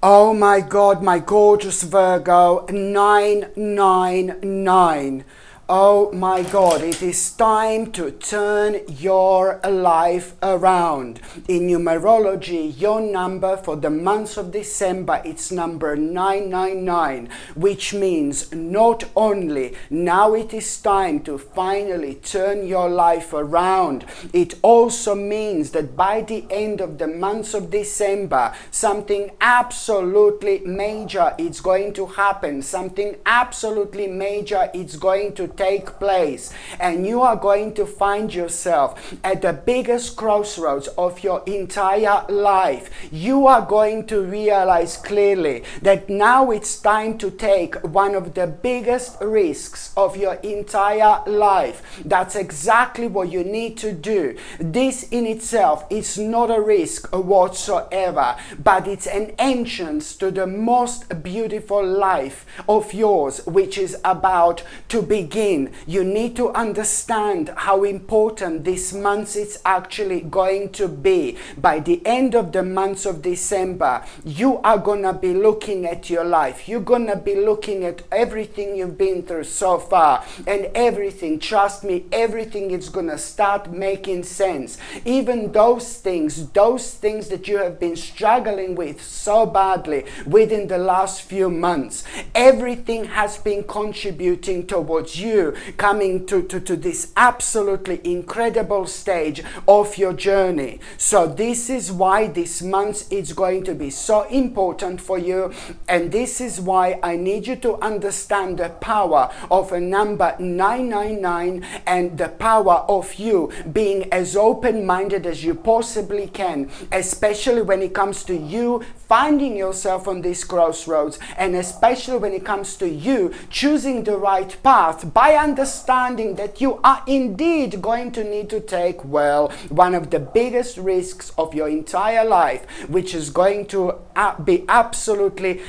Oh my God, my gorgeous Virgo, 999. Oh my God, it is time to turn your life around. In numerology, your number for the month of December, it's number 999, which means not only now it is time to finally turn your life around, it also means that by the end of the month of December, something absolutely major is going to happen. Something absolutely major is going to take place, and you are going to find yourself at the biggest crossroads of your entire life. You are going to realize clearly that now it's time to take one of the biggest risks of your entire life. That's exactly what you need to do. This in itself is not a risk whatsoever, but it's an entrance to the most beautiful life of yours, which is about to begin. You need to understand how important this month is actually going to be. By the end of the month of December, you are going to be looking at your life. You're going to be looking at everything you've been through so far, and everything, trust me, everything is going to start making sense. Even those things that you have been struggling with so badly within the last few months, everything has been contributing towards you coming to this absolutely incredible stage of your journey. So this is why this month is going to be so important for you, and this is why I need you to understand the power of a number 999 and the power of you being as open-minded as you possibly can, especially when it comes to you finding yourself on this crossroads, and especially when it comes to you choosing the right path by understanding that you are indeed going to need to take, well, one of the biggest risks of your entire life, which is going to be absolutely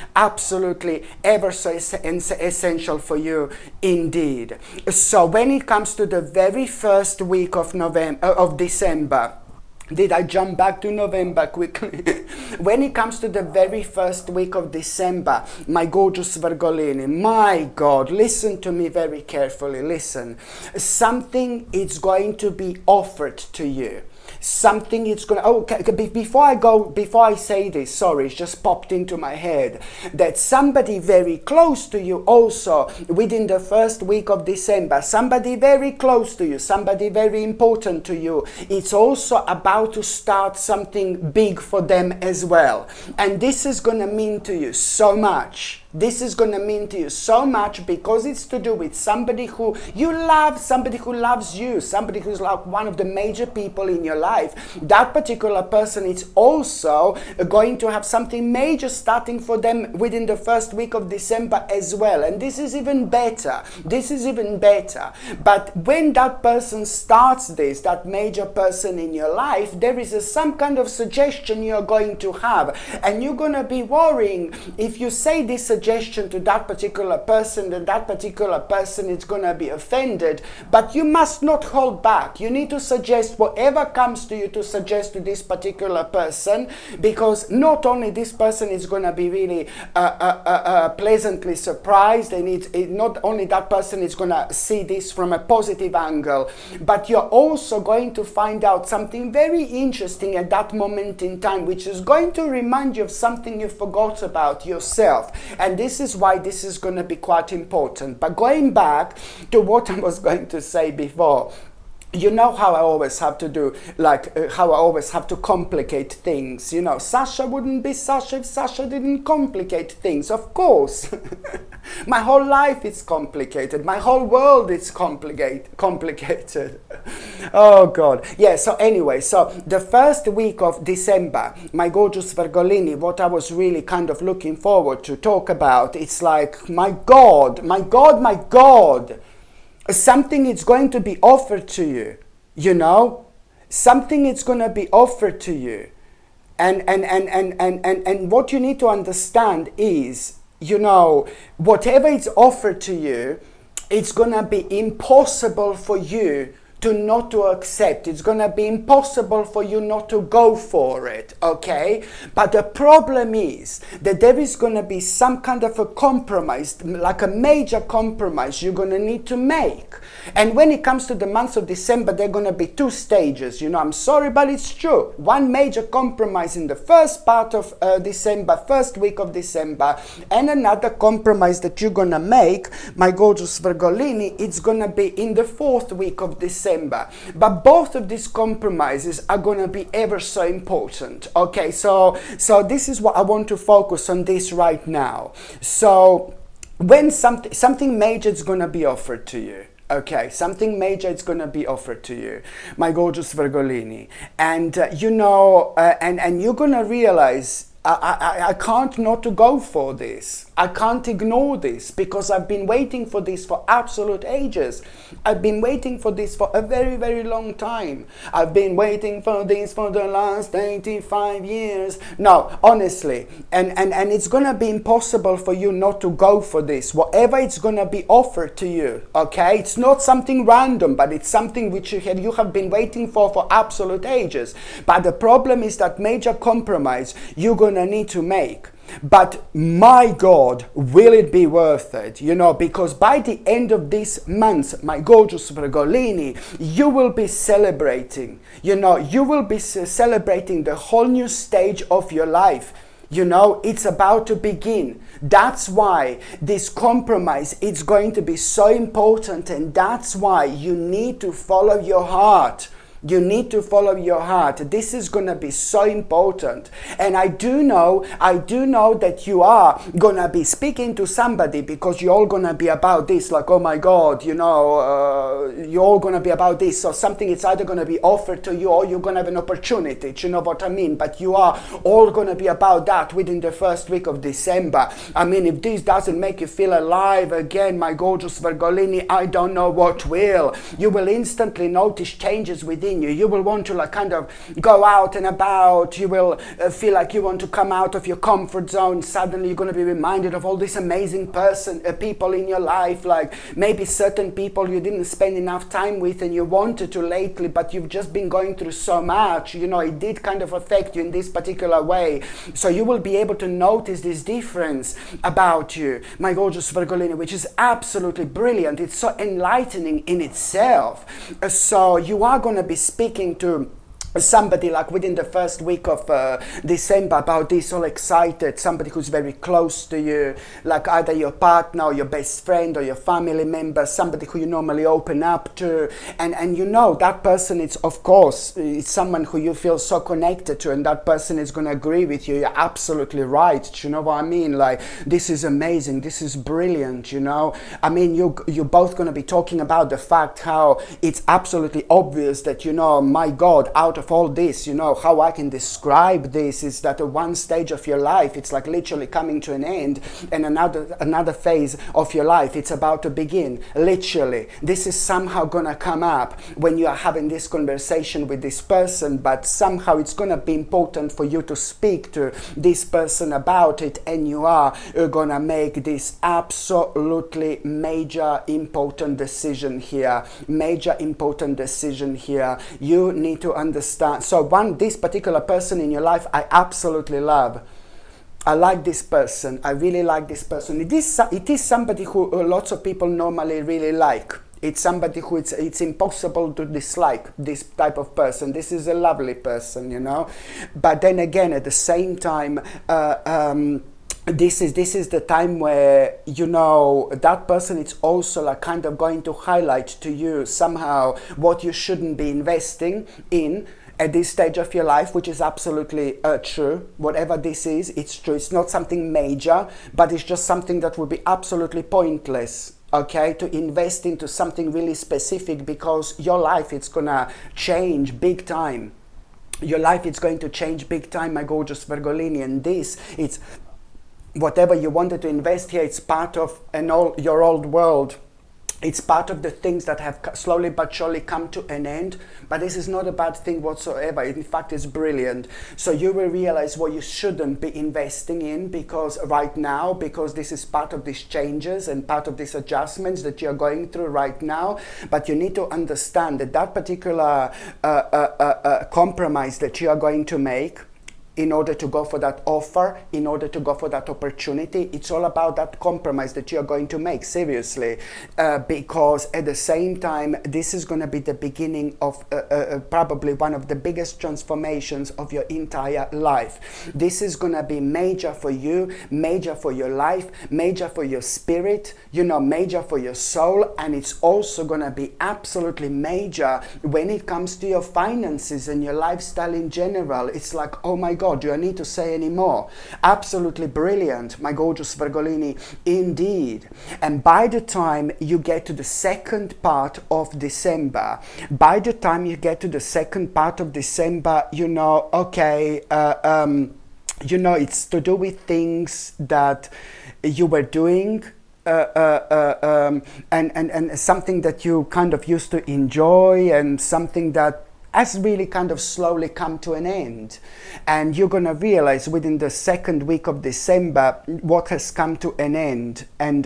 ever so essential for you indeed. So when it comes to the very first week of December, did I jump back to November quickly? When it comes to the very first week of December, my gorgeous Virgolini, my God, listen to me very carefully, listen. Something is going to be offered to you. Something it's going to, okay, before I say this, sorry, it just popped into my head, that somebody very close to you also within the first week of December, somebody very close to you, somebody very important to you, it's also about to start something big for them as well. And this is going to mean to you so much. This is going to mean to you so much because it's to do with somebody who you love, somebody who loves you, somebody who's like one of the major people in your life. That particular person is also going to have something major starting for them within the first week of December as well. And this is even better. This is even better. But when that person starts this, that major person in your life, there is some kind of suggestion you're going to have. And you're going to be worrying if you say this suggestion to that particular person, then that particular person is going to be offended. But you must not hold back. You need to suggest whatever comes to you to suggest to this particular person, because not only this person is going to be really pleasantly surprised, and not only that person is going to see this from a positive angle, but you're also going to find out something very interesting at that moment in time, which is going to remind you of something you forgot about yourself. And this is why this is going to be quite important. But going back to what I was going to say before, you know how I always have to do, how I always have to complicate things. You know, Sasha wouldn't be Sasha if Sasha didn't complicate things, of course. My whole life is complicated. My whole world is complicated. Oh God. Yeah, so anyway, so the first week of December, my gorgeous Virgolini, what I was really kind of looking forward to talk about, it's like, my God, my God, my God. Something is going to be offered to you, you know? Something is going to be offered to you. And what you need to understand is, you know, whatever is offered to you, it's going to be impossible for you to not to accept. It's going to be impossible for you not to go for it, okay? But the problem is that there is going to be some kind of a compromise, like a major compromise you're going to need to make. And when it comes to the month of December, there are going to be two stages. You know, I'm sorry, but it's true. One major compromise in the first part of December, first week of December, and another compromise that you're going to make, my gorgeous Virgolini, it's going to be in the fourth week of December. But both of these compromises are going to be ever so important. Okay, so this is what I want to focus on this right now. So when something major is going to be offered to you, okay, something major is going to be offered to you, my gorgeous Virgolini, and and you're going to realize I can't not to go for this. I can't ignore this because I've been waiting for this for absolute ages. I've been waiting for this for a very, very long time. I've been waiting for this for the last 85 years. No, honestly, and it's going to be impossible for you not to go for this. Whatever it's going to be offered to you, okay? It's not something random, but it's something which you have been waiting for absolute ages. But the problem is that major compromise you're going to need to make. But my God, will it be worth it? You know, because by the end of this month, my gorgeous Virgolini, you will be celebrating. You know, you will be celebrating the whole new stage of your life. You know, it's about to begin. That's why this compromise is going to be so important, and that's why you need to follow your heart. You need to follow your heart. This is going to be so important. And I do know that you are going to be speaking to somebody, because you're all going to be about this, like, oh my God, you know, you're all going to be about this. So something is either going to be offered to you or you're going to have an opportunity. Do you know what I mean? But you are all going to be about that within the first week of December. I mean, if this doesn't make you feel alive again, my gorgeous Virgolini, I don't know what will. You will instantly notice changes within you. You will want to like kind of go out and about. You will feel like you want to come out of your comfort zone. Suddenly you're going to be reminded of all these amazing people in your life, like maybe certain people you didn't spend enough time with and you wanted to lately, but you've just been going through so much. You know, it did kind of affect you in this particular way. So you will be able to notice this difference about you, my gorgeous Virgolina, which is absolutely brilliant. It's so enlightening in itself. So you are going to be speaking to somebody like within the first week of December about this, all excited, somebody who's very close to you, like either your partner or your best friend or your family member, somebody who you normally open up to, and you know that person is, of course, it's someone who you feel so connected to, and that person is going to agree with you. You're absolutely right. You know what I mean? Like, this is amazing, this is brilliant, you know. I mean, you're both going to be talking about the fact how it's absolutely obvious that, you know, my God, out of all this, you know, how I can describe this is that at one stage of your life, it's like literally coming to an end, and another phase of your life, it's about to begin. Literally, this is somehow gonna come up when you are having this conversation with this person, but somehow it's gonna be important for you to speak to this person about it, and you are gonna make this absolutely major important decision here. Major important decision here. You need to understand. So this particular person in your life, I absolutely love. I like this person. I really like this person. It is somebody who lots of people normally really like. It's somebody who it's impossible to dislike, this type of person. This is a lovely person, you know. But then again, at the same time, this is the time where, you know, that person is also like kind of going to highlight to you somehow what you shouldn't be investing in at this stage of your life, which is absolutely true. Whatever this is, it's true. It's not something major, but it's just something that would be absolutely pointless, okay, to invest into something really specific, because your life, it's gonna change big time. Your life is going to change big time, my gorgeous Virgolini, and it's whatever you wanted to invest here, it's part of your old world. It's part of the things that have slowly but surely come to an end, but this is not a bad thing whatsoever. In fact, it's brilliant. So you will realize what you shouldn't be investing in because right now, because this is part of these changes and part of these adjustments that you're going through right now. But you need to understand that that particular compromise that you are going to make in order to go for that offer, in order to go for that opportunity, it's all about that compromise that you're going to make, seriously, because at the same time, this is going to be the beginning of probably one of the biggest transformations of your entire life. This is going to be major for you, major for your life, major for your spirit, you know, major for your soul, and it's also going to be absolutely major when it comes to your finances and your lifestyle in general. It's like, oh my God, do I need to say any more? Absolutely brilliant, my gorgeous Virgolini, indeed. And by the time you get to the second part of December, you know, okay, you know, it's to do with things that you were doing, and something that you kind of used to enjoy, and something that has really kind of slowly come to an end. And you're going to realize within the second week of December what has come to an end. And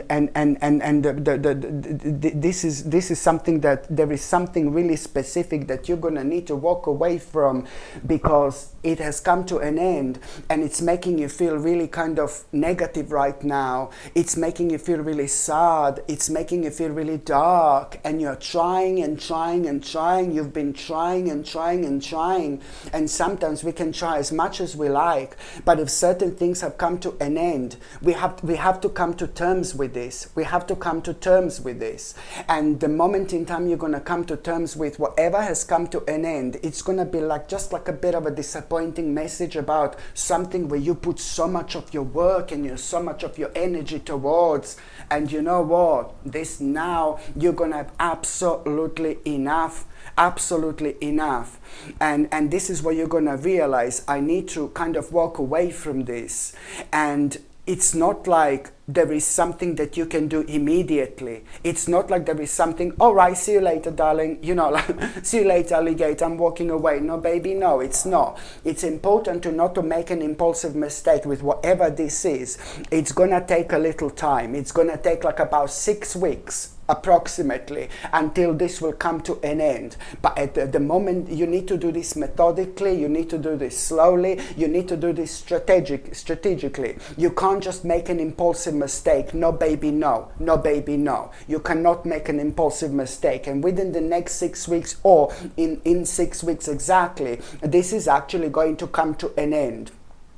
this is something that there is something really specific that you're going to need to walk away from, because it has come to an end and it's making you feel really kind of negative right now. It's making you feel really sad. It's making you feel really dark, and you're trying and trying and trying. You've been trying and trying and trying, and sometimes we can try as much as we like, but if certain things have come to an end, we have to come to terms with this. We have to come to terms with this. And the moment in time you're going to come to terms with whatever has come to an end, it's going to be like just like a bit of a disappointing message about something where you put so much of your work and so much of your energy towards, and you know what, this now you're going to have absolutely enough. Absolutely enough. And this is what you're going to realize. I need to kind of walk away from this. And it's not like there is something that you can do immediately. It's not like there is something, all right, see you later, darling, you know, like, see you later, alligator, I'm walking away. No, baby, no, it's not. It's important to not to make an impulsive mistake with whatever this is. It's going to take a little time. It's going to take like about 6 weeks approximately until this will come to an end. But at the moment, you need to do this methodically, you need to do this slowly, you need to do this strategically. You can't just make an impulsive mistake. No, baby, no. No, baby, no. You cannot make an impulsive mistake. And within the next 6 weeks, or in 6 weeks exactly, this is actually going to come to an end.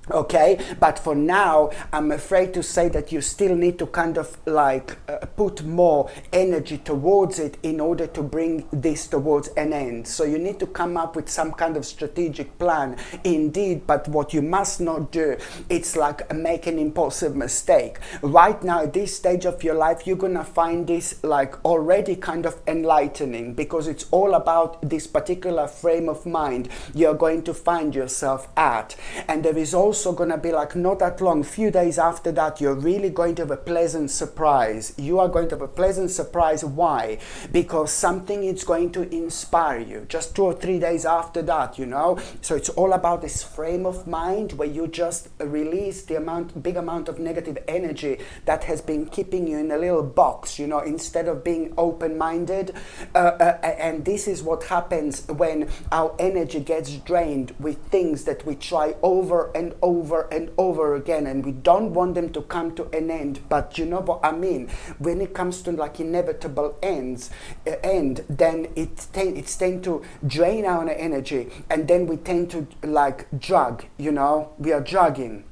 Okay, but for now, I'm afraid to say that you still need to kind of like put more energy towards it in order to bring this towards an end. So you need to come up with some kind of strategic plan, indeed, but what you must not do, it's like make an impulsive mistake. Right now, at this stage of your life, you're gonna find this like already kind of enlightening, because it's all about this particular frame of mind you're going to find yourself at. And there is also going to be like not that long, few days after that, you're really going to have a pleasant surprise. You are going to have a pleasant surprise. Why? Because something is going to inspire you just 2 or 3 days after that, you know. So it's all about this frame of mind where you just release the big amount of negative energy that has been keeping you in a little box, you know, instead of being open-minded. And this is what happens when our energy gets drained with things that we try over and over and over again, and we don't want them to come to an end. But you know what I mean, when it comes to like inevitable end, then it tend to drain our energy, and then we tend to like drug, you know, we are drugging.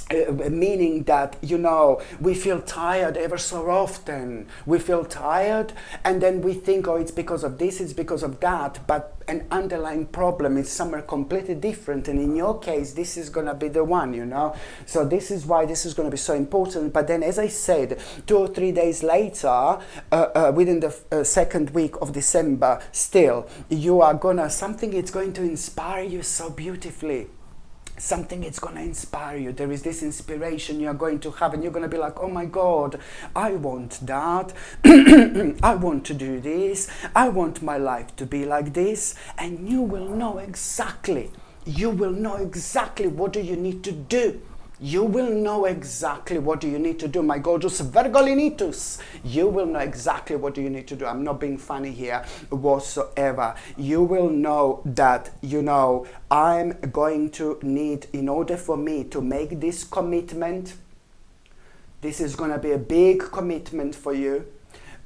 Meaning that, you know, we feel tired ever so often. We feel tired, and then we think, oh, it's because of this, it's because of that, but an underlying problem is somewhere completely different, and in your case, this is going to be the one, you know. So this is why this is going to be so important. But then, as I said, 2 or 3 days later, within the second week of December, still, you are gonna, something is going to inspire you so beautifully. something is going to inspire you. There is this inspiration you are going to have, and you're going to be like, oh my God, I want that. I want to do this. I want my life to be like this. And you will know exactly. You will know exactly what do you need to do. You will know exactly what do you need to do, my gorgeous Virgolinitus. You will know exactly what do you need to do. I'm not being funny here whatsoever. You will know that, I'm going to need, in order for me to make this commitment, this is going to be a big commitment for you.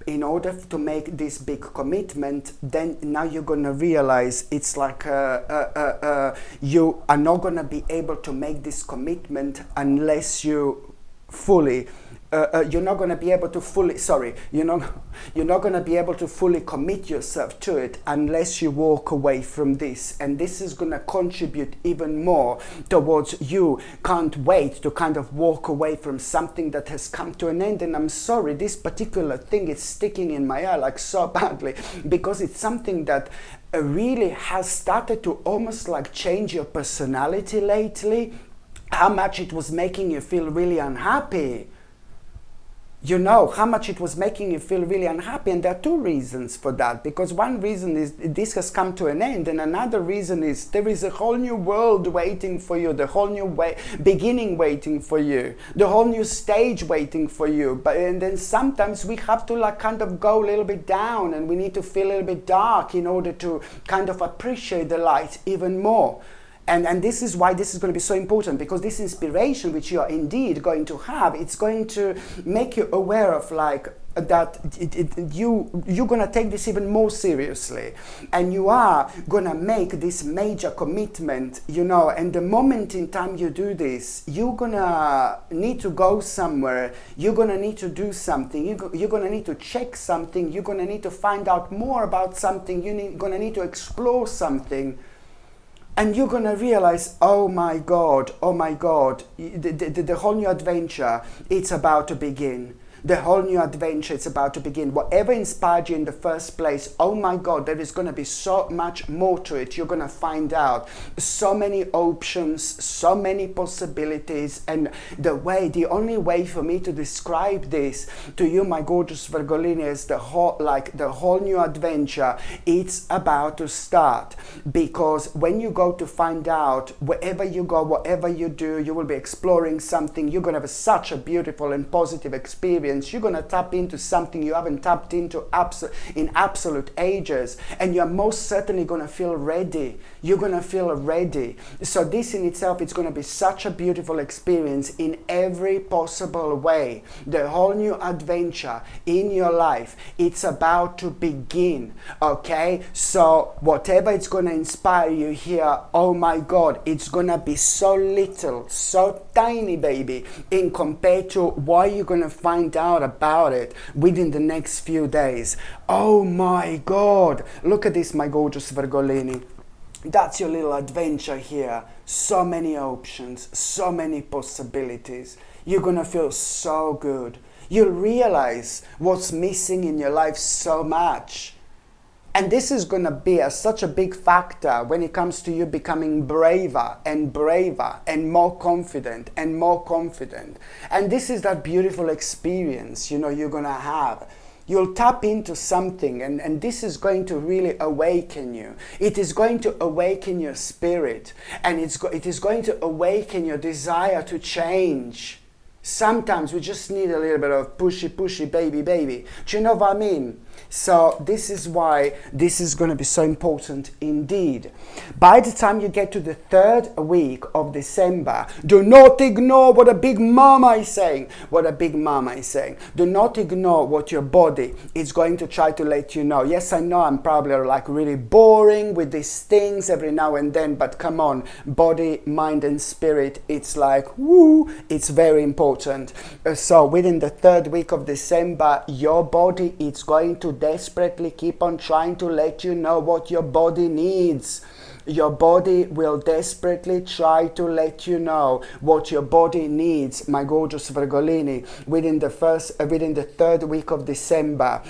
In order to make this big commitment, then now you're going to realize it's like you are not going to be able to make this commitment unless you fully you're not going to be able to fully you're not going to be able to fully commit yourself to it unless you walk away from this. And this is going to contribute even more towards you can't wait to kind of walk away from something that has come to an end. And I'm sorry, this particular thing is sticking in my eye like so badly, because it's something that really has started to almost like change your personality lately. How much it was making you feel really unhappy. How much it was making you feel really unhappy. And there are two reasons for that. Because one reason is this has come to an end. And another reason is there is a whole new world waiting for you. The whole new beginning waiting for you. The whole new stage waiting for you. And then sometimes we have to like kind of go a little bit down. And we need to feel a little bit dark in order to kind of appreciate the light even more. And this is why this is going to be so important, because this inspiration which you are indeed going to have, it's going to make you aware of like that you're going to take this even more seriously, and you are going to make this major commitment, and the moment in time you do this, you're going to need to go somewhere, you're going to need to do something, you're going to need to check something, you're going to need to find out more about something, you're going to need to explore something. And you're going to realize, oh my God, the whole new adventure, it's about to begin. The whole new adventure, it's about to begin. Whatever inspired you in the first place, oh my God, there is going to be so much more to it. You're going to find out so many options, so many possibilities. And the only way for me to describe this to you, my gorgeous Virgolini, is the whole new adventure. It's about to start. Because when you go to find out, wherever you go, whatever you do, you will be exploring something. You're going to have such a beautiful and positive experience. You're going to tap into something you haven't tapped into in absolute ages, and you're most certainly going to feel ready. You're going to feel ready. So this in itself, it's going to be such a beautiful experience in every possible way. The whole new adventure in your life, it's about to begin. Okay, so whatever it's going to inspire you here, oh my God, it's going to be so little, so tiny, baby, in compared to what you're going to find out about it within the next few days. Oh my God, look at this, my gorgeous Virgolini. That's your little adventure here. So many options, so many possibilities. You're gonna feel so good. You'll realize what's missing in your life so much. And this is going to be such a big factor when it comes to you becoming braver and more confident and more confident. And this is that beautiful experience, you're going to have. You'll tap into something, and this is going to really awaken you. It is going to awaken your spirit, and it is going to awaken your desire to change. Sometimes we just need a little bit of pushy, baby. Do you know what I mean? So this is why this is going to be so important indeed. By the time you get to the third week of December, do not ignore what a big mama is saying. Do not ignore what your body is going to try to let you know. Yes, I know I'm probably like really boring with these things every now and then, but come on, body, mind and spirit, it's like, woo, it's very important. So within the third week of December, your body is going to desperately keep on trying to let you know what your body needs. Your body will desperately try to let you know what your body needs, my gorgeous Virgolini, within the third week of December.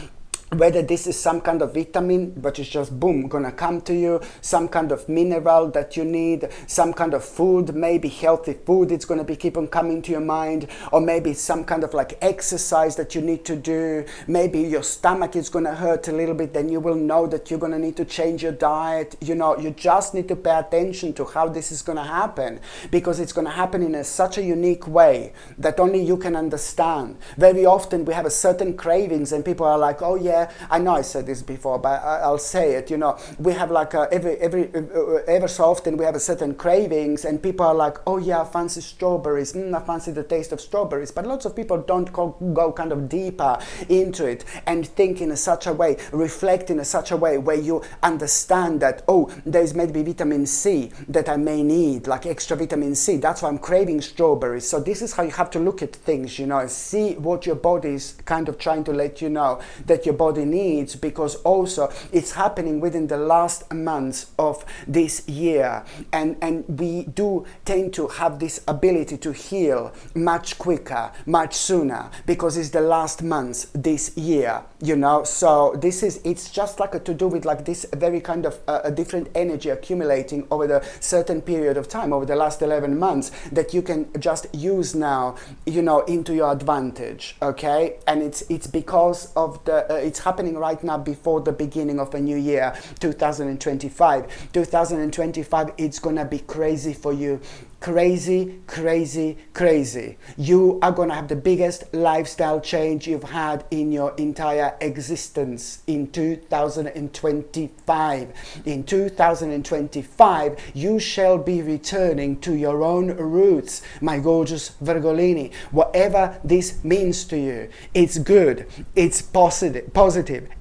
whether this is some kind of vitamin, but it's just boom, gonna come to you, some kind of mineral that you need, some kind of food, maybe healthy food, it's gonna be keep on coming to your mind, or maybe some kind of like exercise that you need to do, maybe your stomach is gonna hurt a little bit, then you will know that you're gonna need to change your diet. You know, you just need to pay attention to how this is gonna happen, because it's gonna happen in such a unique way that only you can understand. Very often we have a certain cravings and people are like, oh yeah, I know I said this before, but I'll say it. You know, we have like ever so often we have a certain cravings, and people are like, oh yeah, I fancy strawberries. I fancy the taste of strawberries. But lots of people don't go kind of deeper into it and think in such a way, reflect in such a way where you understand that, oh, there's maybe vitamin C that I may need, like extra vitamin C. That's why I'm craving strawberries. So this is how you have to look at things. You know, see what your body is kind of trying to let you know that your body needs, because also it's happening within the last months of this year, and we do tend to have this ability to heal much quicker, much sooner, because it's the last months this year, you know. So it's just like to do with like this very kind of a different energy accumulating over the certain period of time, over the last 11 months, that you can just use now, you know, into your advantage. Okay, and it's because of the it's happening right now before the beginning of a new year, 2025. 2025, it's gonna be crazy for you. Crazy, crazy, crazy. You are gonna have the biggest lifestyle change you've had in your entire existence in 2025. In 2025, you shall be returning to your own roots, my gorgeous Virgolini. Whatever this means to you, it's good, it's positive,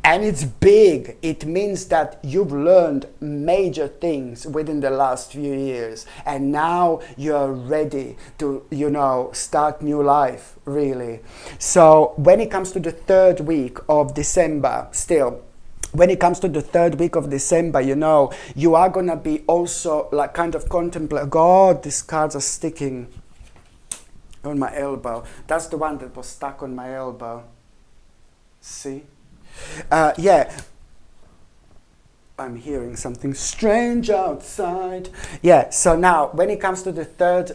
and it's big. It means that you've learned major things within the last few years, and now you're ready to, you know, start new life, really. So when it comes to the third week of December, when it comes to the third week of December, you know, you are gonna be also like kind of contemplate. God, these cards are sticking on my elbow. That's the one that was stuck on my elbow. See? Yeah. I'm hearing something strange outside. Yeah, so now when it comes to the third,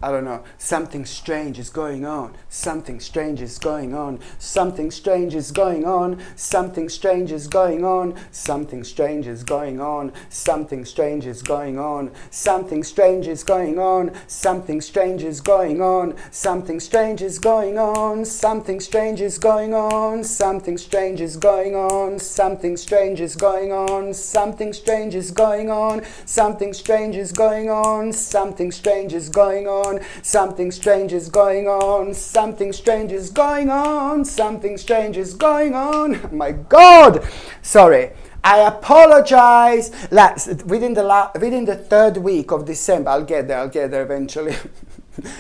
I don't know, something strange is going on. Something strange is going on. Something strange is going on. Something strange is going on. Something strange is going on. Something strange is going on. Something strange is going on. Something strange is going on. Something strange is going on. Something strange is going on. Something strange is going on. Something strange is going on. Something strange is going on. Something strange is going on. Something strange is going on. Something strange is going on. Something strange is going on. Something strange is going on. My God! Sorry. I apologize. Within the third week of December, I'll get there eventually.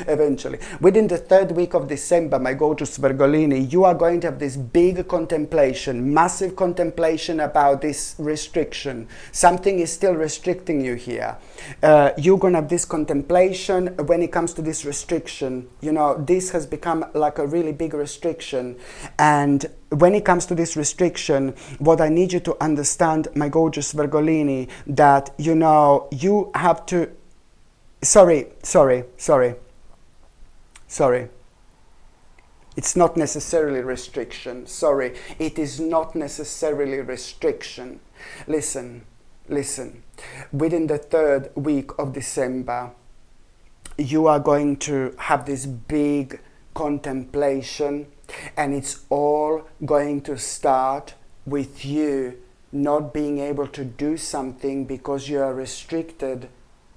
Eventually. Within the third week of December, my gorgeous Virgolini, you are going to have this big contemplation, massive contemplation about this restriction. Something is still restricting you here. You're going to have this contemplation when it comes to this restriction. You know, this has become like a really big restriction. And when it comes to this restriction, what I need you to understand, my gorgeous Virgolini, that, you know, you have to... Sorry. It's not necessarily restriction. Sorry, it is not necessarily restriction. Listen. Within the third week of December, you are going to have this big contemplation, and it's all going to start with you not being able to do something because you are restricted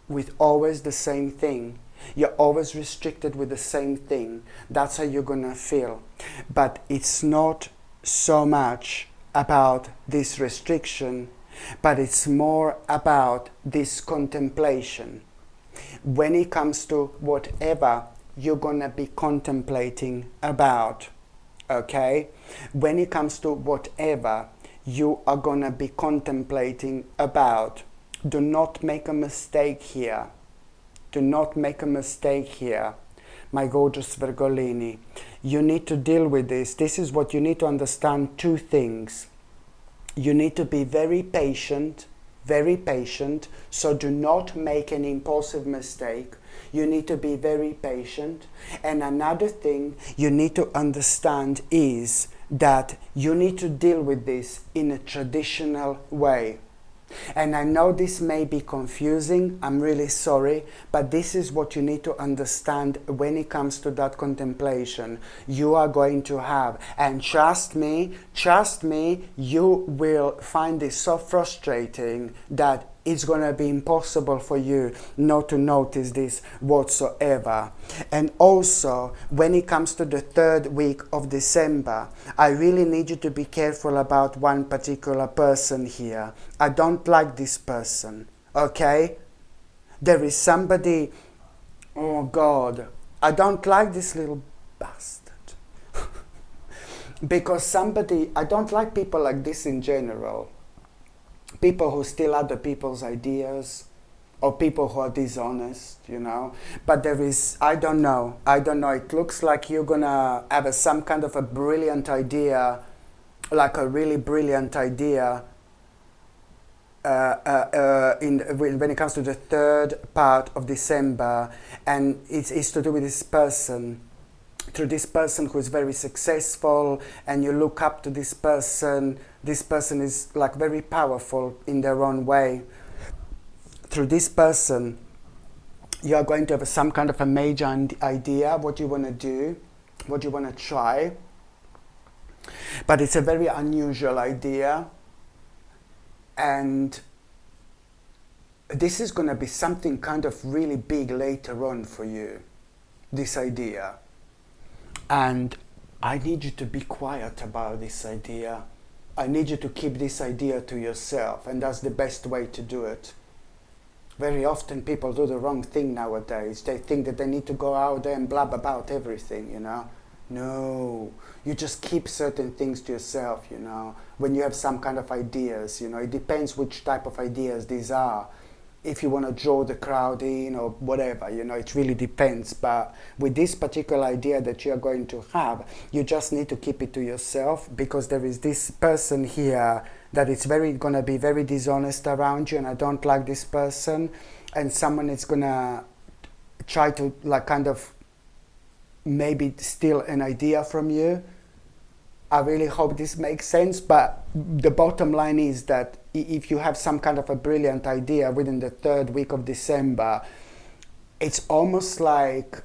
with always the same thing. You're always restricted with the same thing. That's how you're gonna feel. But it's not so much about this restriction, but it's more about this contemplation. When it comes to whatever you're gonna be contemplating about, okay? When it comes to whatever you are gonna be contemplating about, do not make a mistake here. Do not make a mistake here. my gorgeous Virgolini. You need to deal with this. This is what you need to understand: two things. You need to be very patient, so do not make an impulsive mistake. You need to be very patient. And another thing you need to understand is that you need to deal with this in a traditional way. And I know this may be confusing, I'm really sorry, but this is what you need to understand when it comes to that contemplation you are going to have. And trust me, you will find this so frustrating that it's going to be impossible for you not to notice this whatsoever. And also, when it comes to the third week of December, I really need you to be careful about one particular person here. I don't like this person, okay? There is somebody, oh God, I don't like this little bastard. Because I don't like people like this in general. People who steal other people's ideas, or people who are dishonest, you know. But there is, I don't know, it looks like you're gonna have some kind of a brilliant idea, like a really brilliant idea when it comes to the third part of December, and it's to do with this person. Through this person who is very successful, and you look up to this person is like very powerful in their own way. Through this person, you are going to have some kind of a major idea, what you want to do, what you want to try. But it's a very unusual idea. And this is going to be something kind of really big later on for you, this idea. And I need you to be quiet about this idea. I need you to keep this idea to yourself, and that's the best way to do it. Very often people do the wrong thing nowadays. They think that they need to go out there and blab about everything, you know. No, you just keep certain things to yourself, you know. When you have some kind of ideas, you know, it depends which type of ideas these are. If you want to draw the crowd in or whatever, you know, it really depends. But with this particular idea that you are going to have, you just need to keep it to yourself, because there is this person here that is going to be very dishonest around you, and I don't like this person. And someone is going to try to like kind of maybe steal an idea from you. I really hope this makes sense, but the bottom line is that if you have some kind of a brilliant idea within the third week of December, it's almost like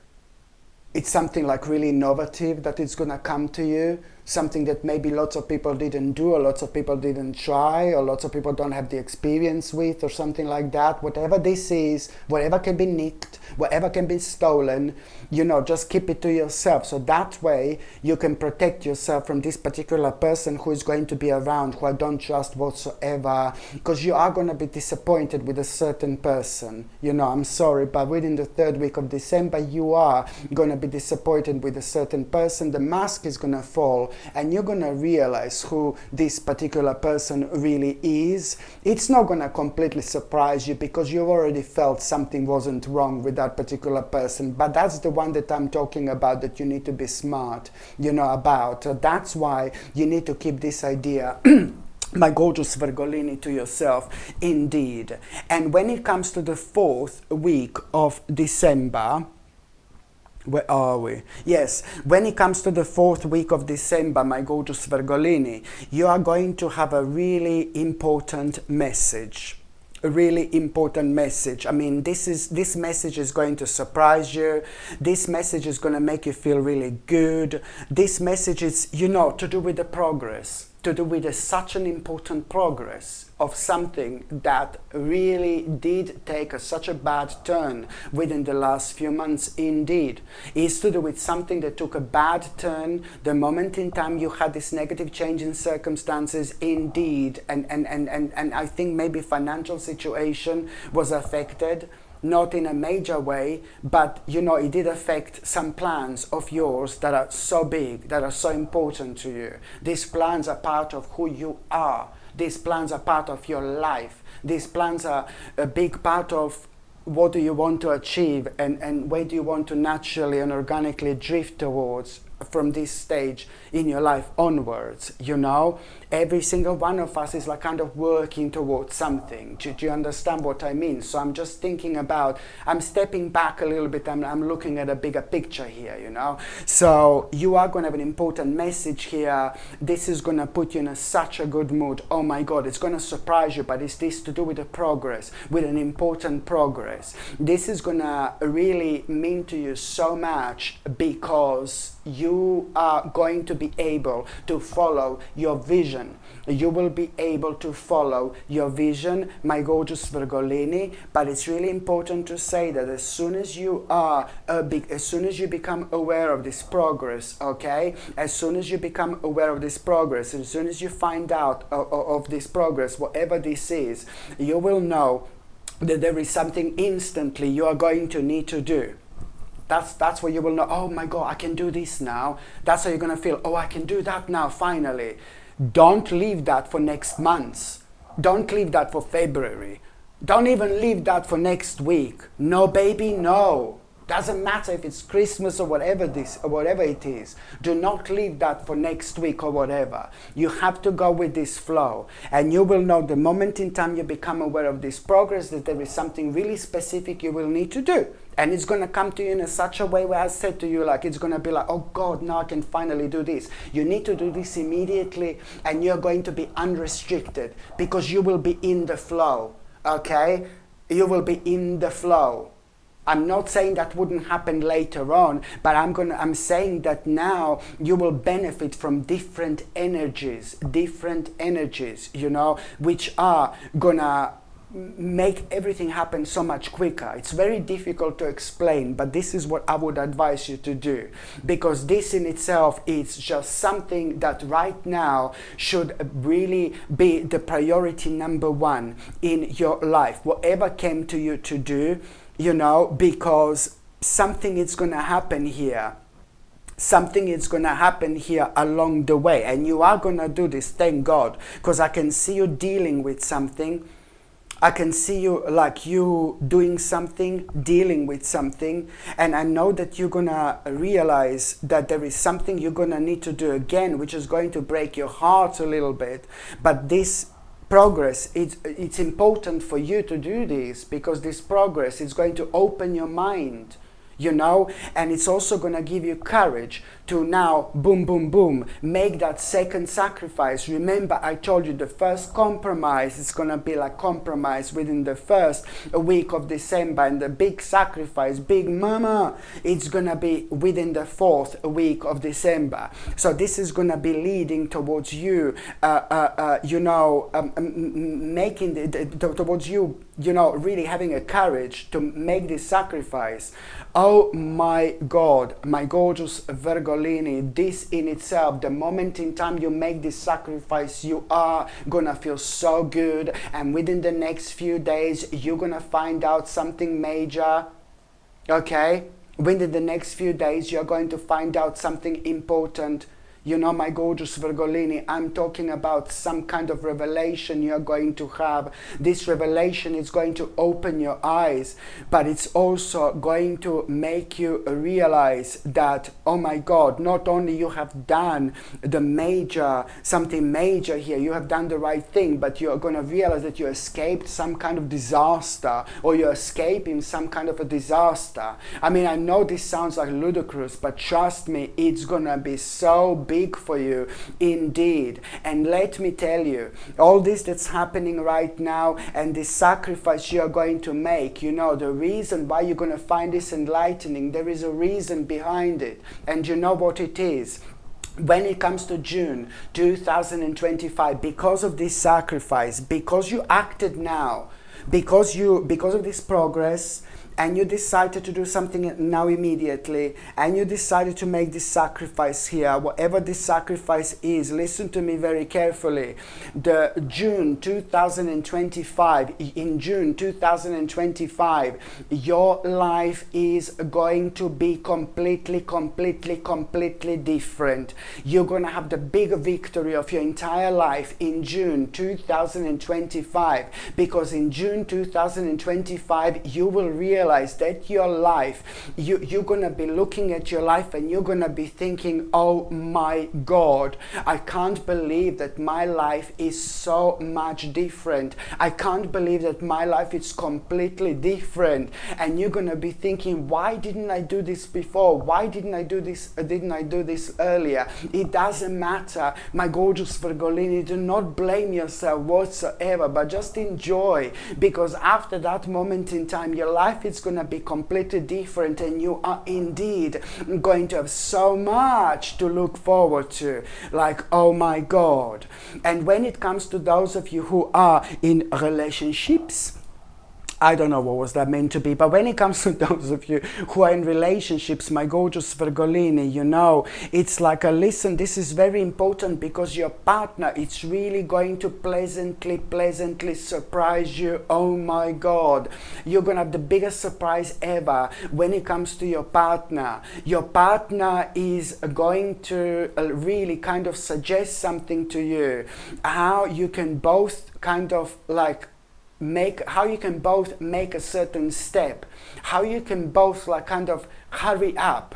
it's something like really innovative that it's going to come to you, something that maybe lots of people didn't do, or lots of people didn't try, or lots of people don't have the experience with, or something like that. Whatever this is, whatever can be nicked, whatever can be stolen, you know, just keep it to yourself. So that way you can protect yourself from this particular person who is going to be around, who I don't trust whatsoever, because you are going to be disappointed with a certain person. You know, I'm sorry, but within the third week of December, you are going to be disappointed with a certain person. The mask is going to fall, and you're going to realize who this particular person really is. It's not going to completely surprise you, because you've already felt something wasn't wrong with that particular person. But that's the one that I'm talking about, that you need to be smart, you know, about. That's why you need to keep this idea my gorgeous Virgolini, to yourself, indeed. And when it comes to the fourth week of December, where are we? Yes, when it comes to the fourth week of December, my gorgeous Virgolini, you are going to have a really important message. A really important message. I mean, this message is going to surprise you. This message is going to make you feel really good. This message is, you know, to do with the progress, to do with such an important progress of something that really did take such a bad turn within the last few months. Indeed, it's to do with something that took a bad turn the moment in time you had this negative change in circumstances. Indeed, and I think maybe financial situation was affected. Not in a major way, but you know, it did affect some plans of yours that are so big, that are so important to you. These plans are part of who you are. These plans are part of your life. These plans are a big part of what do you want to achieve, and where do you want to naturally and organically drift towards from this stage in your life onwards. Every single one of us is like kind of working towards something. Do you understand what I mean? So I'm just thinking about, I'm stepping back a little bit, I'm looking at a bigger picture here, So you are going to have an important message here. This is going to put you in such a good mood. Oh my God, it's going to surprise you, but it's this to do with the progress, with an important progress. This is going to really mean to you so much, because you are going to be able to follow your vision. You will be able to follow your vision, my gorgeous Virgolini. But it's really important to say that as soon as you become aware of this progress, okay? As soon as you become aware of this progress, as soon as you find out of this progress, whatever this is, you will know that there is something instantly you are going to need to do. That's where you will know, oh my God, I can do this now. That's how you're going to feel, oh, I can do that now, finally. Don't leave that for next month. Don't leave that for February. Don't even leave that for next week. No, baby, no. Doesn't matter if it's Christmas or whatever it is. Do not leave that for next week or whatever. You have to go with this flow. And you will know the moment in time you become aware of this progress, that there is something really specific you will need to do. And it's going to come to you in such a way where I said to you, like, it's going to be like, oh God, now I can finally do this. You need to do this immediately, and you're going to be unrestricted, because you will be in the flow, okay? You will be in the flow. I'm not saying that wouldn't happen later on, but I'm saying that now you will benefit from different energies, which are gonna make everything happen so much quicker. It's very difficult to explain, but this is what I would advise you to do, because this in itself is just something that right now should really be the priority number one in your life, whatever came to you to do, because something is going to happen here. Something is going to happen here along the way, and you are going to do this, thank God, because I can see you dealing with something. I can see you like you doing something, dealing with something, and I know that you're going to realize that there is something you're going to need to do again, which is going to break your heart a little bit. But this progress, it's important for you to do this, because this progress is going to open your mind, and it's also going to give you courage to now, boom, boom, boom, make that second sacrifice. Remember, I told you the first compromise is going to be like compromise within the first week of December, and the big sacrifice, big mama, it's going to be within the fourth week of December. So this is going to be leading towards you, towards you, really having a courage to make this sacrifice. Oh my God, my gorgeous Virgolini, this in itself, the moment in time you make this sacrifice, you are gonna feel so good, and within the next few days, you're gonna find out something major, okay? Within the next few days, you're going to find out something important. My gorgeous Virgolini, I'm talking about some kind of revelation you're going to have. This revelation is going to open your eyes, but it's also going to make you realize that, oh my God, not only you have done something major here, you have done the right thing, but you're going to realize that you escaped some kind of disaster, or you're escaping some kind of a disaster. I mean, I know this sounds like ludicrous, but trust me, it's going to be so big for you indeed. And let me tell you, all this that's happening right now, and this sacrifice you're going to make, the reason why you're going to find this enlightening, there is a reason behind it, and you know what it is. When it comes to June 2025, because of this sacrifice, because you acted now, because of this progress, and you decided to do something now immediately, and you decided to make this sacrifice here, whatever this sacrifice is, listen to me very carefully. The June 2025, in June 2025, your life is going to be completely different. You're going to have the big victory of your entire life in June 2025, because in June 2025 you will realize that your life, you're going to be looking at your life and you're going to be thinking, oh my God, I can't believe that my life is so much different. I can't believe that my life is completely different. And you're going to be thinking, why didn't I do this before? Why didn't I do this earlier? It doesn't matter, my gorgeous Virgolini. Do not blame yourself whatsoever, but just enjoy, because after that moment in time your life is going to be completely different, and you are indeed going to have so much to look forward to, like, oh my God. And when it comes to those of you who are in relationships, I don't know what was that meant to be, but when it comes to those of you who are in relationships, my gorgeous Virgolini, you know, it's like listen, this is very important, because your partner, it's really going to pleasantly surprise you. Oh my God, you're gonna have the biggest surprise ever when it comes to your partner. Your partner is going to really kind of suggest something to you, how you can both kind of like how you can both make a certain step, how you can both like kind of hurry up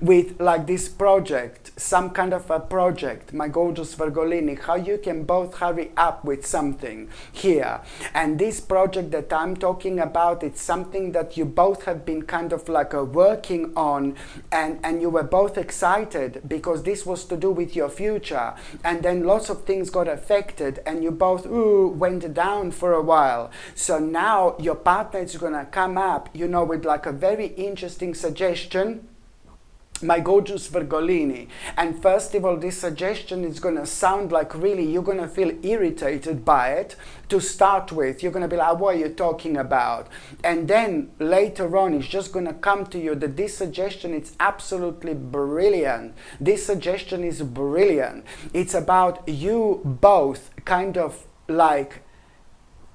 with like this project, some kind of a project, my gorgeous Virgolini, how you can both hurry up with something here. And this project that I'm talking about, it's something that you both have been kind of like working on, and you were both excited because this was to do with your future, and then lots of things got affected and you both went down for a while. So now your partner is gonna come up, you know, with like a very interesting suggestion, my gorgeous Virgolini. And first of all, this suggestion is going to sound like really you're going to feel irritated by it to start with. You're going to be like, what are you talking about? And then later on, it's just going to come to you that this suggestion is absolutely brilliant. This suggestion is brilliant. It's about you both kind of like,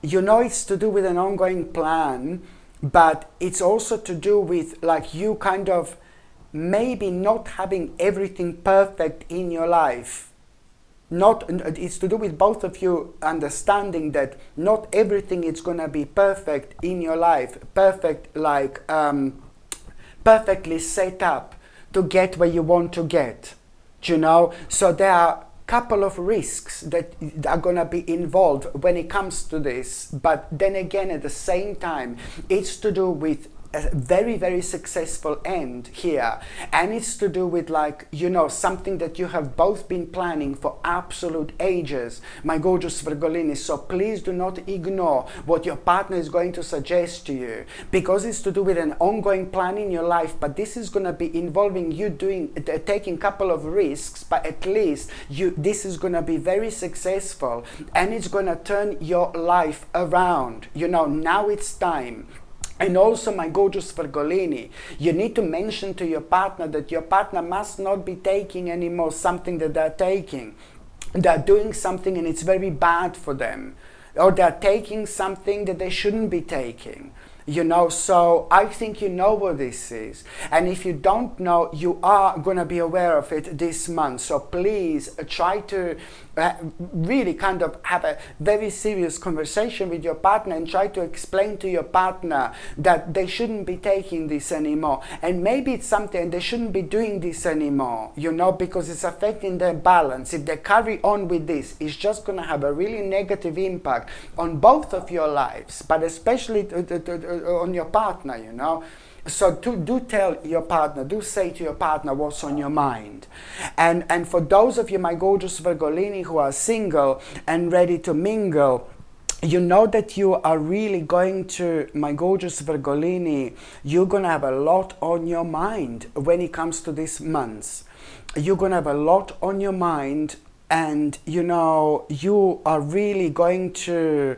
you know, it's to do with an ongoing plan, but it's also to do with like you kind of maybe not having everything perfect in your life. It's to do with both of you understanding that not everything is going to be perfect in your life, perfect like perfectly set up to get where you want to get, you know. So there are couple of risks that are going to be involved when it comes to this, but then again at the same time it's to do with a very, very successful end here, and it's to do with like, you know, something that you have both been planning for absolute ages, my gorgeous Virgolini. So please do not ignore what your partner is going to suggest to you, because it's to do with an ongoing plan in your life, but this is going to be involving you taking a couple of risks, but at least this is going to be very successful, and it's going to turn your life around. You know, now it's time. And also, my gorgeous Virgolini, you need to mention to your partner that your partner must not be taking anymore something that they're taking. They're doing something and it's very bad for them. Or they're taking something that they shouldn't be taking. You know, so I think you know what this is. And if you don't know, you are going to be aware of it this month. So please try to really kind of have a very serious conversation with your partner and try to explain to your partner that they shouldn't be taking this anymore. And maybe it's something they shouldn't be doing this anymore, you know, because it's affecting their balance. If they carry on with this, it's just going to have a really negative impact on both of your lives, but especially on your partner, you know. So do tell your partner, do say to your partner what's on your mind. And for those of you, my gorgeous Virgolini, who are single and ready to mingle, you know that you are really going to, my gorgeous Virgolini, you're going to have a lot on your mind when it comes to this month. You're going to have a lot on your mind, and you know, you are really going to,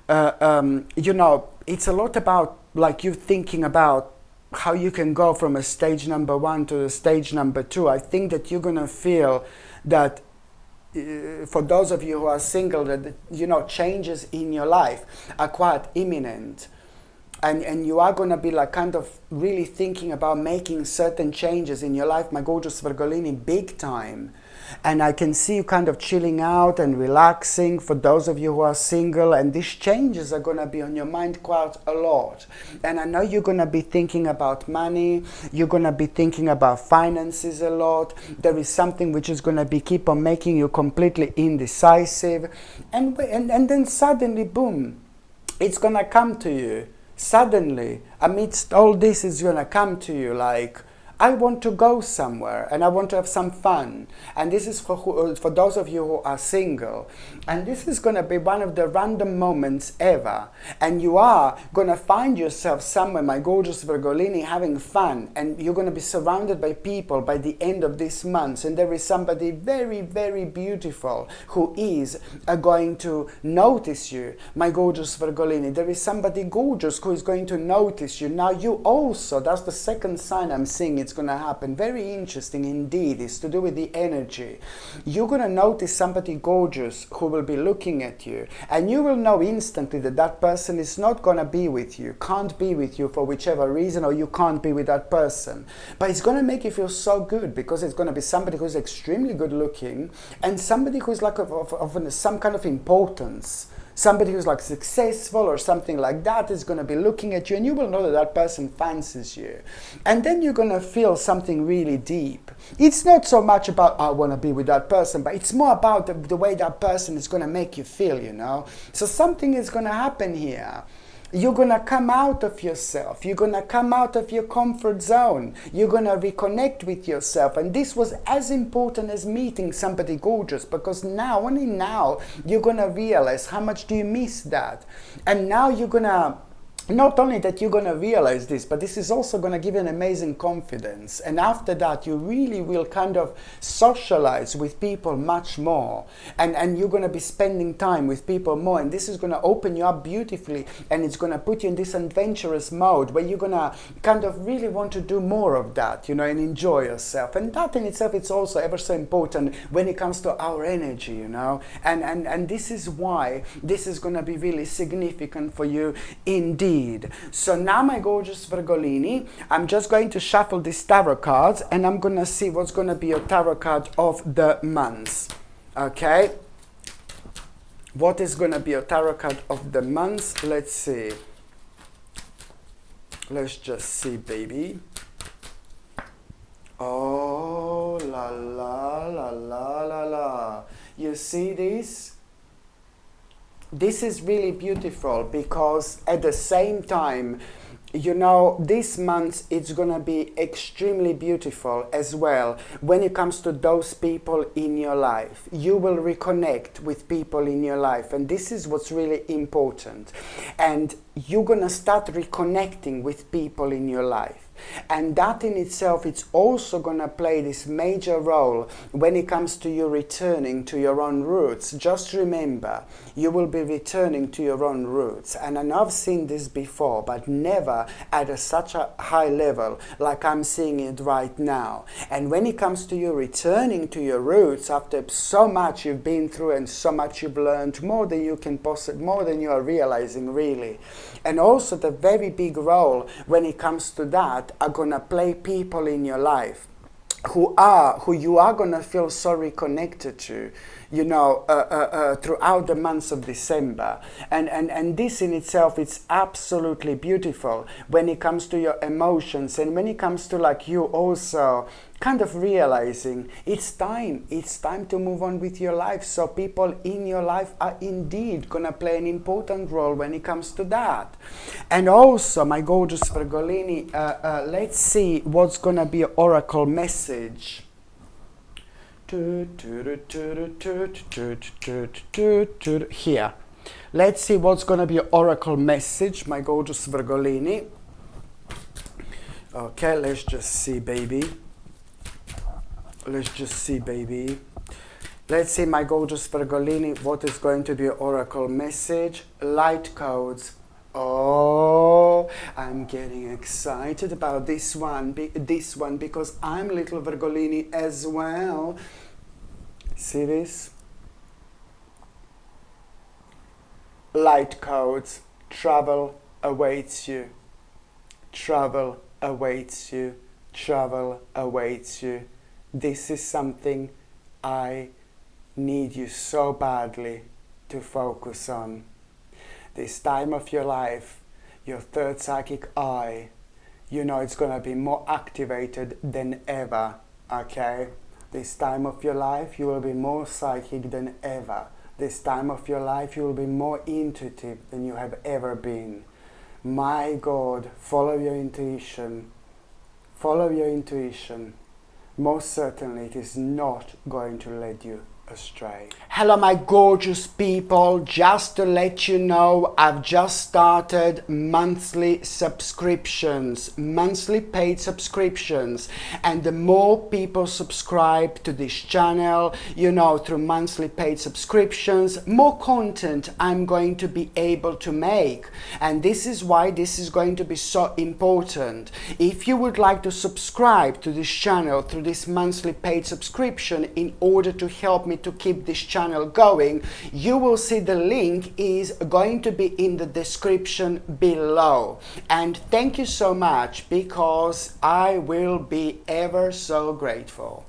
you know, it's a lot about like you thinking about how you can go from a stage number 1 to the stage number 2. I think that you're going to feel that for those of you who are single, that changes in your life are quite imminent. And you are going to be like kind of really thinking about making certain changes in your life, my gorgeous Virgolini, big time. And I can see you kind of chilling out and relaxing for those of you who are single, and these changes are going to be on your mind quite a lot. And I know you're going to be thinking about money, you're going to be thinking about finances a lot. There is something which is going to be keep on making you completely indecisive. And then suddenly, boom, it's going to come to you. Suddenly, amidst all this, is going to come to you like, I want to go somewhere and I want to have some fun. And this is for those of you who are single. And this is going to be one of the random moments ever. And you are going to find yourself somewhere, my gorgeous Virgolini, having fun. And you're going to be surrounded by people by the end of this month. And there is somebody very, very beautiful who is going to notice you, my gorgeous Virgolini. There is somebody gorgeous who is going to notice you. Now you also, that's the second sign I'm seeing it's going to happen. Very interesting indeed. It's to do with the energy. You're going to notice somebody gorgeous who will be looking at you, and you will know instantly that that person is not going to be with you, can't be with you for whichever reason, or you can't be with that person. But it's going to make you feel so good, because it's going to be somebody who's extremely good looking and somebody who's like of some kind of importance. Somebody who's like successful or something like that is going to be looking at you, and you will know that that person fancies you. And then you're going to feel something really deep. It's not so much about, I want to be with that person, but it's more about the way that person is going to make you feel, So something is going to happen here. You're going to come out of yourself. You're going to come out of your comfort zone. You're going to reconnect with yourself. And this was as important as meeting somebody gorgeous, because now, only now, you're going to realize how much do you miss that. And now you're going to, not only that you're going to realize this, but this is also going to give you an amazing confidence. And after that, you really will kind of socialize with people much more. And you're going to be spending time with people more. And this is going to open you up beautifully. And it's going to put you in this adventurous mode where you're going to kind of really want to do more of that, and enjoy yourself. And that in itself, it's also ever so important when it comes to our energy, And this is why this is going to be really significant for you indeed. So now, my gorgeous Virgolini, I'm just going to shuffle these tarot cards, and I'm going to see what's going to be your tarot card of the month. Okay? What is going to be your tarot card of the month? Let's see. Let's just see, baby. Oh, la la la la la la. You see this? This is really beautiful, because at the same time, this month it's going to be extremely beautiful as well when it comes to those people in your life. You will reconnect with people in your life, and this is what's really important. And you're going to start reconnecting with people in your life. And that in itself, it's also going to play this major role when it comes to you returning to your own roots. Just remember, you will be returning to your own roots. And I know I've seen this before, but never at such a high level like I'm seeing it right now. And when it comes to you returning to your roots after so much you've been through and so much you've learned, more than you can more than you are realizing, really. And also the very big role when it comes to that are going to play people in your life who you are going to feel so reconnected to, throughout the months of December. And this in itself, it's absolutely beautiful when it comes to your emotions, and when it comes to like you also kind of realizing it's time to move on with your life. So people in your life are indeed going to play an important role when it comes to that. And also, my gorgeous Virgolini, let's see what's going to be your oracle message. Here. Let's see what's going to be your oracle message, my gorgeous Virgolini. Okay, let's just see, baby. Let's just see, baby. Let's see, my gorgeous Virgolini, what is going to be your oracle message. Light codes. Oh, Virgo. I'm getting excited about this one because I'm little Virgolini as well. See this? Light codes. Travel awaits you. Travel awaits you. Travel awaits you. This is something I need you so badly to focus on. This time of your life, your third psychic eye, you know it's going to be more activated than ever, okay? This time of your life, you will be more psychic than ever. This time of your life, you will be more intuitive than you have ever been. My God, follow your intuition. Follow your intuition. Most certainly, it is not going to lead you astray. Hello my gorgeous people, just to let you know, I've just started monthly subscriptions, monthly paid subscriptions, and the more people subscribe to this channel, you know, through monthly paid subscriptions, more content I'm going to be able to make. And this is why this is going to be so important. If you would like to subscribe to this channel through this monthly paid subscription in order to help me to keep this channel going, you will see the link is going to be in the description below. And thank you so much, because I will be ever so grateful.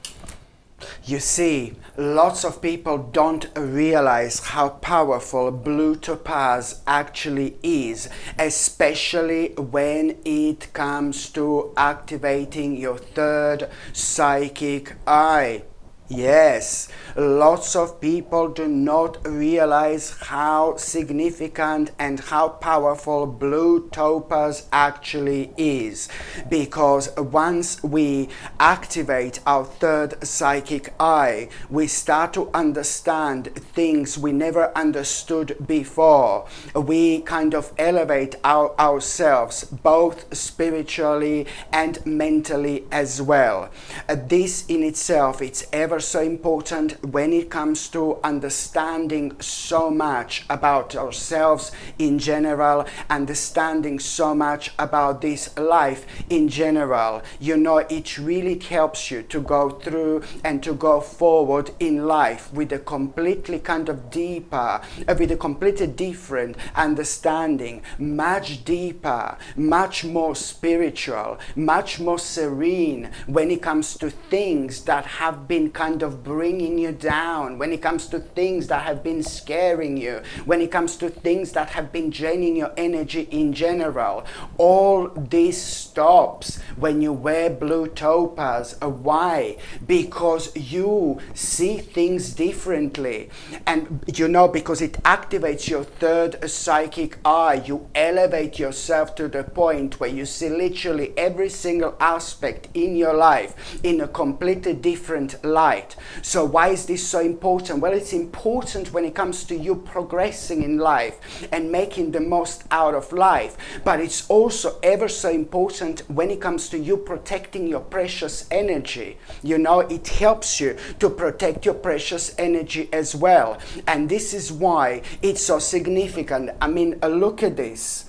You see, lots of people don't realize how powerful blue topaz actually is, especially when it comes to activating your third psychic eye. Yes, lots of people do not realize how significant and how powerful blue topaz actually is, because once we activate our third psychic eye, we start to understand things we never understood before. We kind of elevate ourselves both spiritually and mentally as well. This in itself, it's ever so important when it comes to understanding so much about ourselves in general, understanding so much about this life in general. You know, it really helps you to go through and to go forward in life with a completely kind of deeper, with a completely different understanding, much deeper, much more spiritual, much more serene when it comes to things that have been kind of bringing you down, when it comes to things that have been scaring you, when it comes to things that have been draining your energy in general. All this stops when you wear blue topaz. Why? Because you see things differently, and you know, because it activates your third psychic eye. You elevate yourself to the point where you see literally every single aspect in your life in a completely different light. So why is this so important? Well, it's important when it comes to you progressing in life and making the most out of life, but it's also ever so important when it comes to you protecting your precious energy. You know, it helps you to protect your precious energy as well, and this is why it's so significant. I mean, look at this.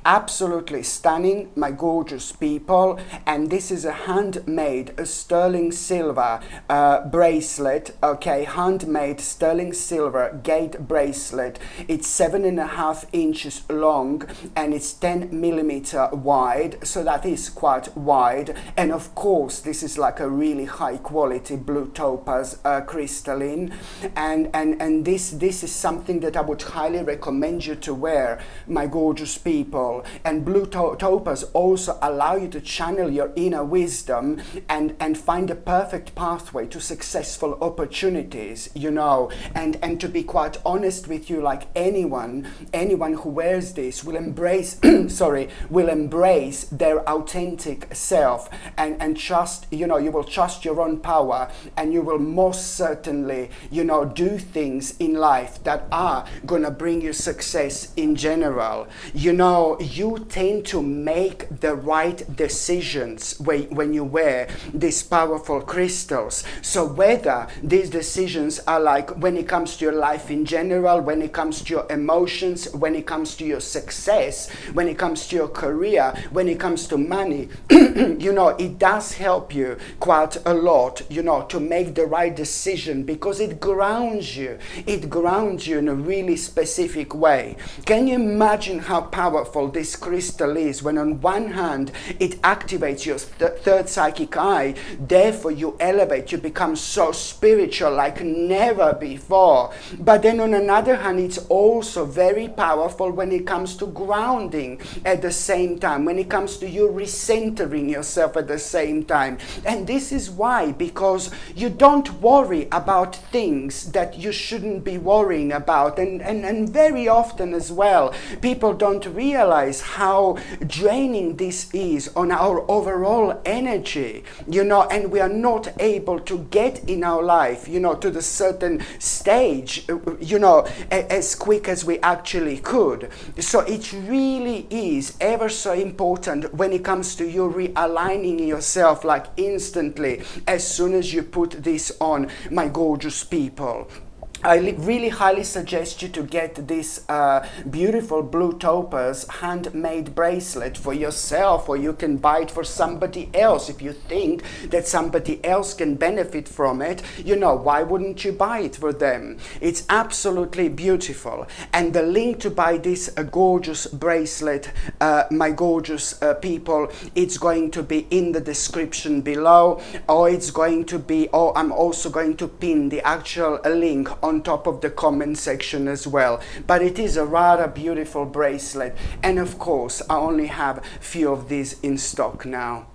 Absolutely stunning, my gorgeous people. And this is a handmade sterling silver bracelet, okay, handmade sterling silver gate bracelet. It's 7.5 inches long and it's 10 millimeter wide, so that is quite wide. And of course, this is like a really high quality blue topaz crystalline, and this is something that I would highly recommend you to wear, my gorgeous people. And blue topaz also allow you to channel your inner wisdom and find a perfect pathway to successful opportunities, you know. And to be quite honest with you, like anyone who wears this will embrace will embrace their authentic self and trust, you know, you will trust your own power, and you will most certainly, you know, do things in life that are gonna bring you success in general. You know, you tend to make the right decisions when you wear these powerful crystals. So whether these decisions are like when it comes to your life in general, when it comes to your emotions, when it comes to your success, when it comes to your career, when it comes to money, it does help you quite a lot, to make the right decision, because it grounds you. It grounds you in a really specific way. Can you imagine how powerful this crystal is when on one hand it activates your third psychic eye, therefore you elevate, you become so spiritual like never before. But then on another hand, it's also very powerful when it comes to grounding at the same time, when it comes to you recentering yourself at the same time. And this is why, because you don't worry about things that you shouldn't be worrying about. And very often as well, people don't realize how draining this is on our overall energy, and we are not able to get in our life, to the certain stage, as quick as we actually could. So it really is ever so important when it comes to you realigning yourself like instantly as soon as you put this on, my gorgeous people. I really highly suggest you to get this beautiful blue topaz handmade bracelet for yourself, or you can buy it for somebody else. If you think that somebody else can benefit from it, why wouldn't you buy it for them? It's absolutely beautiful. And the link to buy this gorgeous bracelet, my gorgeous people, it's going to be in the description below, or I'm also going to pin the actual link on top of the comment section as well. But it is a rather beautiful bracelet, and of course I only have few of these in stock now.